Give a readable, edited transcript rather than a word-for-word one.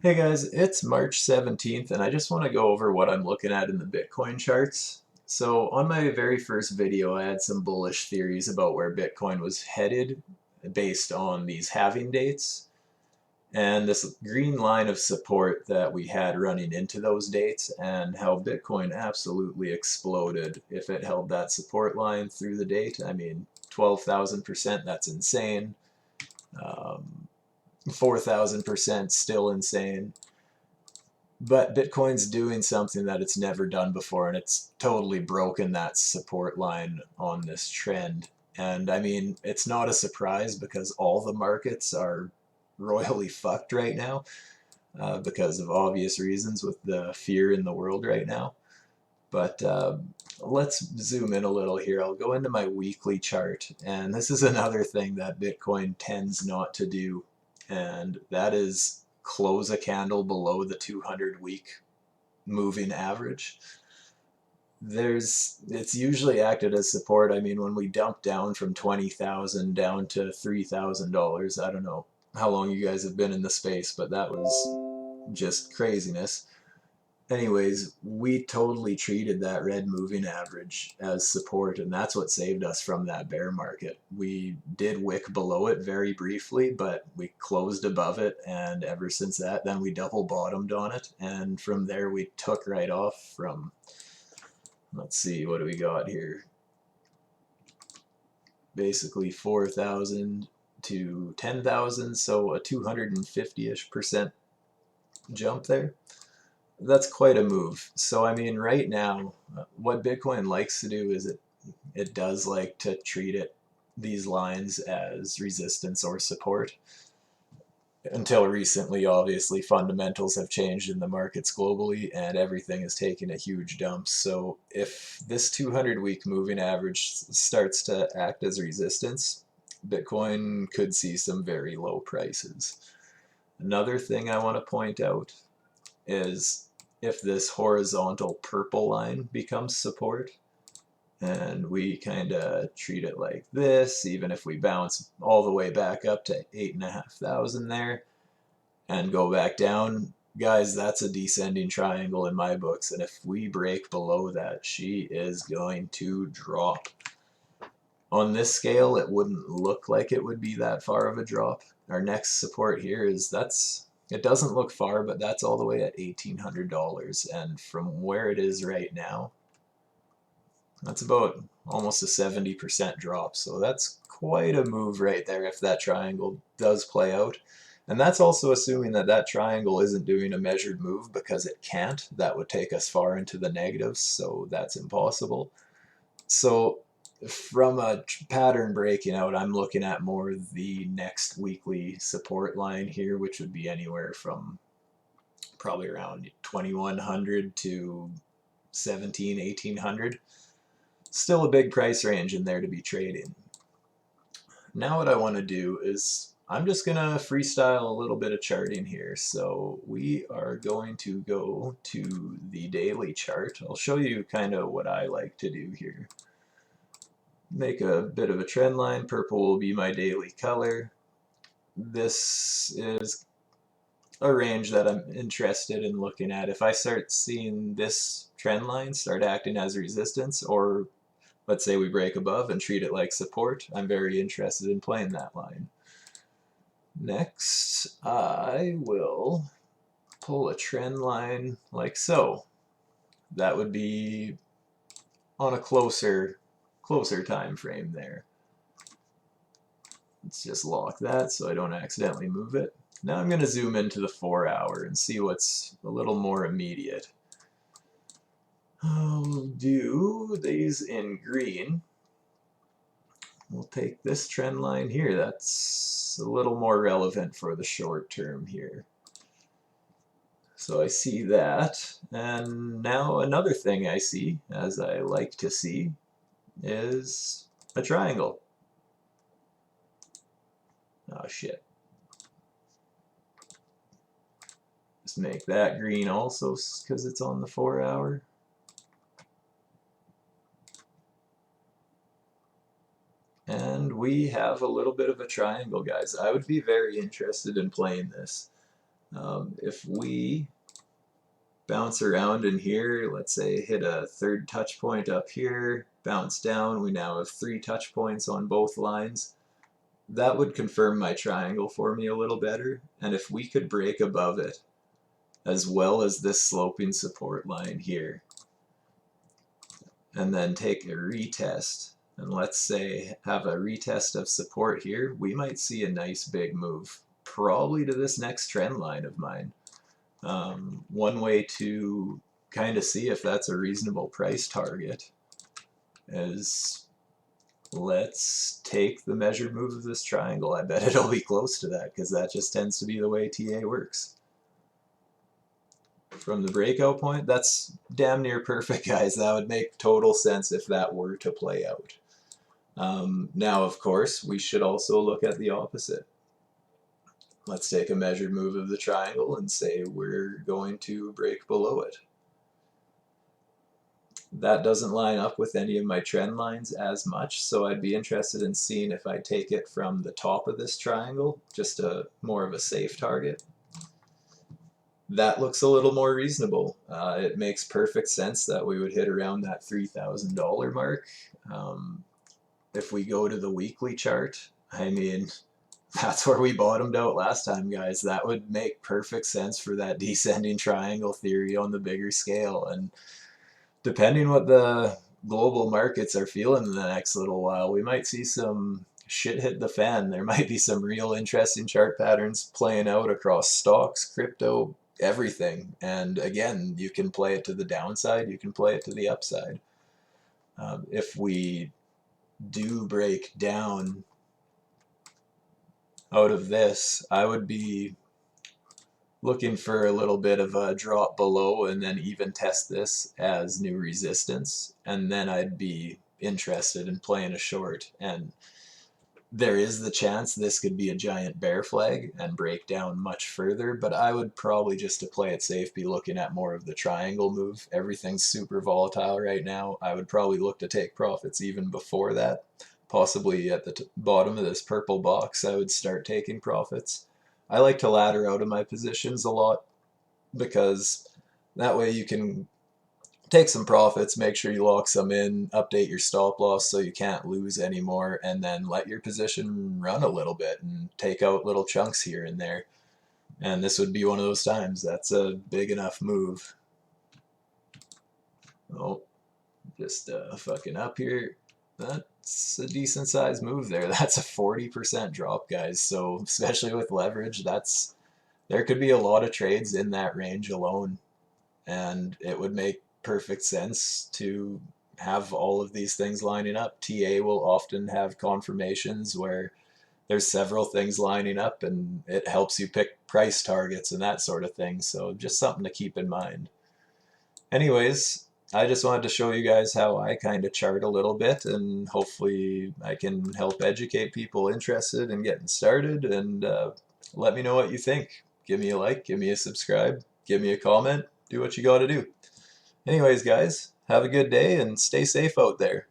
Hey guys, it's March 17th and I just want to go over what I'm looking at in the Bitcoin charts. So on my very first video, I had some bullish theories about where Bitcoin was headed based on these halving dates. And this green line of support that we had running into those dates and how Bitcoin absolutely exploded if it held that support line through the date. I mean, 12,000%, that's insane. 4,000% still insane. But Bitcoin's doing something that it's never done before, and it's totally broken that support line on this trend. And I mean, it's not a surprise because all the markets are royally fucked right now because of obvious reasons with the fear in the world right now. But let's zoom in a little here. I'll go into my weekly chart, and this is another thing that Bitcoin tends not to do, and that is close a candle below the 200-week moving average. It's usually acted as support. I mean, when we dumped down from 20,000 down to $3,000, I don't know how long you guys have been in the space, but that was just craziness. Anyways, we totally treated that red moving average as support, and that's what saved us from that bear market. We did wick below it very briefly, but we closed above it, and ever since that, then we double bottomed on it, and from there we took right off from, let's see, what do we got here? Basically 4,000 to 10,000, so a 250-ish% jump there. That's quite a move. So I mean, right now, what Bitcoin likes to do is it does like to treat these lines as resistance or support. Until recently, obviously, fundamentals have changed in the markets globally, and everything is taking a huge dump. So if this 200-week moving average starts to act as resistance, Bitcoin could see some very low prices. Another thing I want to point out is if this horizontal purple line becomes support and we kind of treat it like this, even if we bounce all the way back up to 8,500 there and go back down, guys, that's a descending triangle in my books, and if we break below that, she is going to drop. On this scale, it wouldn't look like it would be that far of a drop. Our next support here it doesn't look far, but that's all the way at $1,800. And from where it is right now, that's about almost a 70% drop. So that's quite a move right there if that triangle does play out. And that's also assuming that that triangle isn't doing a measured move because it can't. That would take us far into the negatives, so that's impossible. So from a pattern breaking out, I'm looking at more the next weekly support line here, which would be anywhere from probably around 2,100 to 17, 1,800. Still a big price range in there to be trading. Now what I want to do is I'm just going to freestyle a little bit of charting here. So we are going to go to the daily chart. I'll show you kind of what I like to do here. Make a bit of a trend line. Purple will be my daily color. This is a range that I'm interested in looking at. If I start seeing this trend line start acting as resistance, or let's say we break above and treat it like support, I'm very interested in playing that line. Next, I will pull a trend line like so. That would be on a closer time frame there. Let's just lock that so I don't accidentally move it. Now I'm going to zoom into the 4-hour and see what's a little more immediate. I'll do these in green. We'll take this trend line here. That's a little more relevant for the short term here. So I see that. And now another thing I see, as I like to see, is a triangle. Oh shit. Just make that green also because it's on the 4-hour. And we have a little bit of a triangle, guys. I would be very interested in playing this. If we bounce around in here, let's say hit a third touch point up here, bounce down, we now have 3 touch points on both lines. That would confirm my triangle for me a little better, and if we could break above it, as well as this sloping support line here, and then take a retest, and let's say have a retest of support here, we might see a nice big move, probably to this next trend line of mine. One way to kind of see if that's a reasonable price target is let's take the measured move of this triangle. I bet it'll be close to that because that just tends to be the way TA works. From the breakout point, that's damn near perfect, guys. That would make total sense if that were to play out. Now, of course, we should also look at the opposite. Let's take a measured move of the triangle and say we're going to break below it. That doesn't line up with any of my trend lines as much, so I'd be interested in seeing if I take it from the top of this triangle, just more of a safe target. That looks a little more reasonable. It makes perfect sense that we would hit around that $3,000 mark. If we go to the weekly chart, I mean, that's where we bottomed out last time, guys. That would make perfect sense for that descending triangle theory on the bigger scale. And depending what the global markets are feeling in the next little while, we might see some shit hit the fan. There might be some real interesting chart patterns playing out across stocks, crypto, everything. And again, you can play it to the downside, you can play it to the upside. If we do break down out of this, I would be looking for a little bit of a drop below and then even test this as new resistance, and then I'd be interested in playing a short. And there is the chance this could be a giant bear flag and break down much further, but I would probably, just to play it safe, be looking at more of the triangle move. Everything's super volatile right now. I would probably look to take profits even before that. Possibly at the bottom of this purple box, I would start taking profits. I like to ladder out of my positions a lot because that way you can take some profits, make sure you lock some in, update your stop loss so you can't lose anymore, and then let your position run a little bit and take out little chunks here and there. And this would be one of those times. That's a big enough move. Oh, just fucking up here. That's a decent sized move there. That's a 40% drop, guys. So especially with leverage, there could be a lot of trades in that range alone, and it would make perfect sense to have all of these things lining up. TA will often have confirmations where there's several things lining up, and it helps you pick price targets and that sort of thing. So just something to keep in mind. Anyways, I just wanted to show you guys how I kind of chart a little bit, and hopefully I can help educate people interested in getting started. And let me know what you think. Give me a like, give me a subscribe, give me a comment, do what you got to do. Anyways, guys, have a good day and stay safe out there.